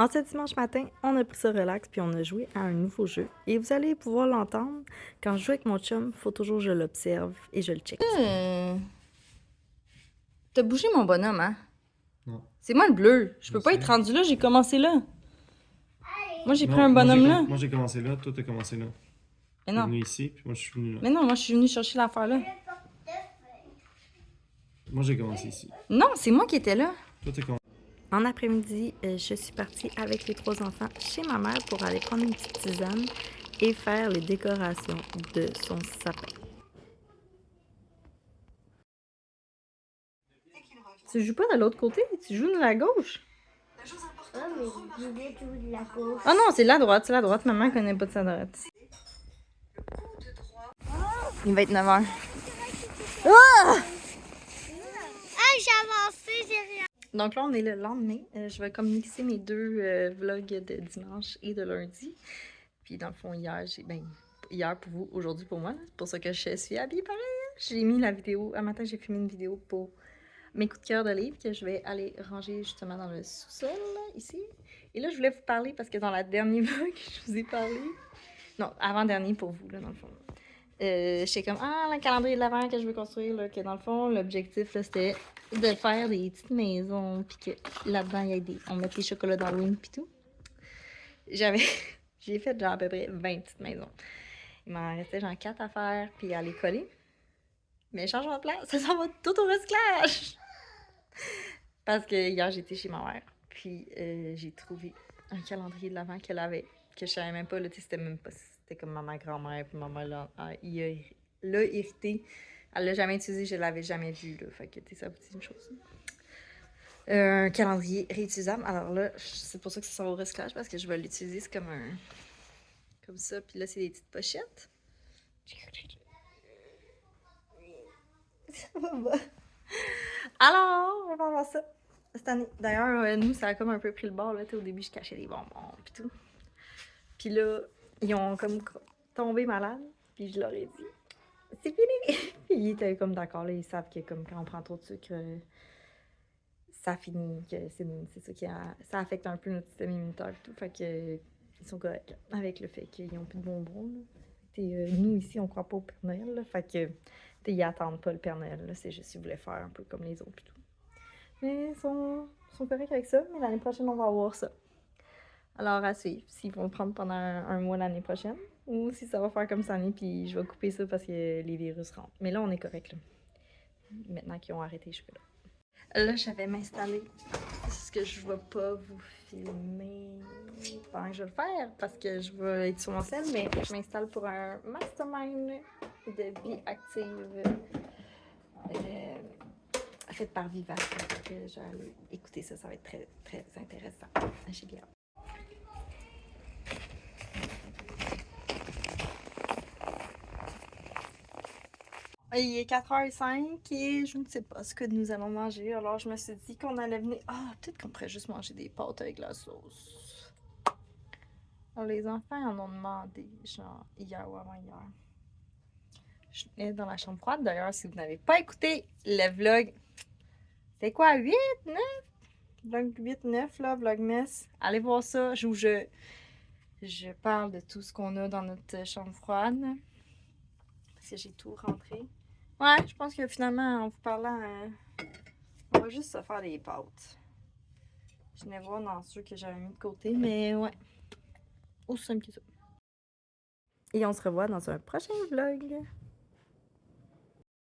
En ce dimanche matin, on a pris ça relax puis on a joué à un nouveau jeu. Et vous allez pouvoir l'entendre. Quand je joue avec mon chum, faut toujours que je l'observe et je le check. T'as bougé mon bonhomme, hein? Non. C'est moi le bleu. Je peux Je pas sais. être rendu là, j'ai commencé là. Moi, j'ai Non, pris un bonhomme là. Moi j'ai commencé là, toi t'as commencé là. Mais T'es non. venu ici, puis moi je suis venu là. Mais non, moi, je suis venue chercher l'affaire là. Moi j'ai commencé ici. Non, c'est moi qui étais là. Toi t'as commencé. En après-midi, je suis partie avec les 3 enfants chez ma mère pour aller prendre une petite tisane et faire les décorations de son sapin. Tu joues pas de l'autre côté, tu joues de la gauche. Ah, mais je voulais tout de la gauche. Ah non, c'est la droite, c'est la droite. Maman connaît pas de sa droite. Il va être 9h. Ah, j'ai avancé, j'ai rien. Donc là, on est le lendemain. Je vais comme mixer mes deux vlogs de dimanche et de lundi. Puis dans le fond, hier pour vous, aujourd'hui pour moi. C'est pour ça que je suis habillée pareil. J'ai mis la vidéo. Un matin, j'ai filmé une vidéo pour mes coups de cœur de livres que je vais aller ranger justement dans le sous-sol, ici. Et là, je voulais vous parler parce que dans la dernière vlog, je vous ai parlé. Non, avant-dernier pour vous, là, dans le fond. J'étais comme, le calendrier de l'Avent que je veux construire, là, que dans le fond, l'objectif, là, c'était de faire des petites maisons, puis que là-dedans, on met des chocolats d'Halloween, puis tout. J'ai fait genre à peu près 20 petites maisons. Il m'en restait genre 4 à faire, puis à les coller. Mais changement de plan, ça s'en va tout au recyclage! Parce que hier, j'étais chez ma mère, puis j'ai trouvé un calendrier de l'Avent qu'elle avait, que je savais même pas, là, c'était même pas... C'était comme ma grand-mère, puis ma mère l'a hérité. Elle l'a jamais utilisé, je l'avais jamais vu, là. Fait que, ça vous dit une chose. Un calendrier réutilisable. Alors là, c'est pour ça que ça sert au recyclage, parce que je vais l'utiliser, c'est comme un... Comme ça, puis là, c'est des petites pochettes. Ça va pas. Alors, on va voir ça cette année. D'ailleurs, nous, ça a comme un peu pris le bord, là. Au début, je cachais les bonbons, puis tout. Puis là, ils ont comme tombé malades, puis je leur ai dit « C'est fini! » Puis ils étaient comme d'accord, là, ils savent que comme quand on prend trop de sucre, ça finit, que c'est ça qui ça affecte un peu notre système immunitaire et tout, fait que ils sont corrects là, avec le fait qu'ils n'ont plus de bonbons, là. Nous, ici, on croit pas au Père Noël, là, fait que ils attendent pas le Père Noël, là, c'est juste qu'ils voulaient faire un peu comme les autres et tout. Mais ils sont corrects avec ça, mais l'année prochaine, on va avoir ça. Alors, à suivre, s'ils vont le prendre pendant un mois l'année prochaine, ou si ça va faire comme cette année, puis je vais couper ça parce que les virus rentrent. Mais là, on est correct, là. Maintenant qu'ils ont arrêté, je fais là. Là, je vais m'installer. C'est ce que je vais pas vous filmer pendant que je vais le faire, parce que je vais être sur mon sel, mais je m'installe pour un mastermind de vie active fait par Viva. Donc, je vais aller écouter ça, ça va être très, très intéressant. J'ai bien hâte. Il est 4h05 et je ne sais pas ce que nous allons manger. Alors, je me suis dit qu'on allait venir... peut-être qu'on pourrait juste manger des pâtes avec la sauce. Alors, les enfants en ont demandé, genre, hier ou avant-hier. Je suis dans la chambre froide. D'ailleurs, si vous n'avez pas écouté le vlog, c'est quoi, 8, 9? Vlog 8, 9, là, Vlogmas. Allez voir ça, où je parle de tout ce qu'on a dans notre chambre froide. Parce que j'ai tout rentré. Ouais, je pense que finalement, en vous parlant, on va juste se faire des pâtes. Je venais voir dans ceux que j'avais mis de côté, mais ouais. Aussi simple que ça. Et on se revoit dans un prochain vlog.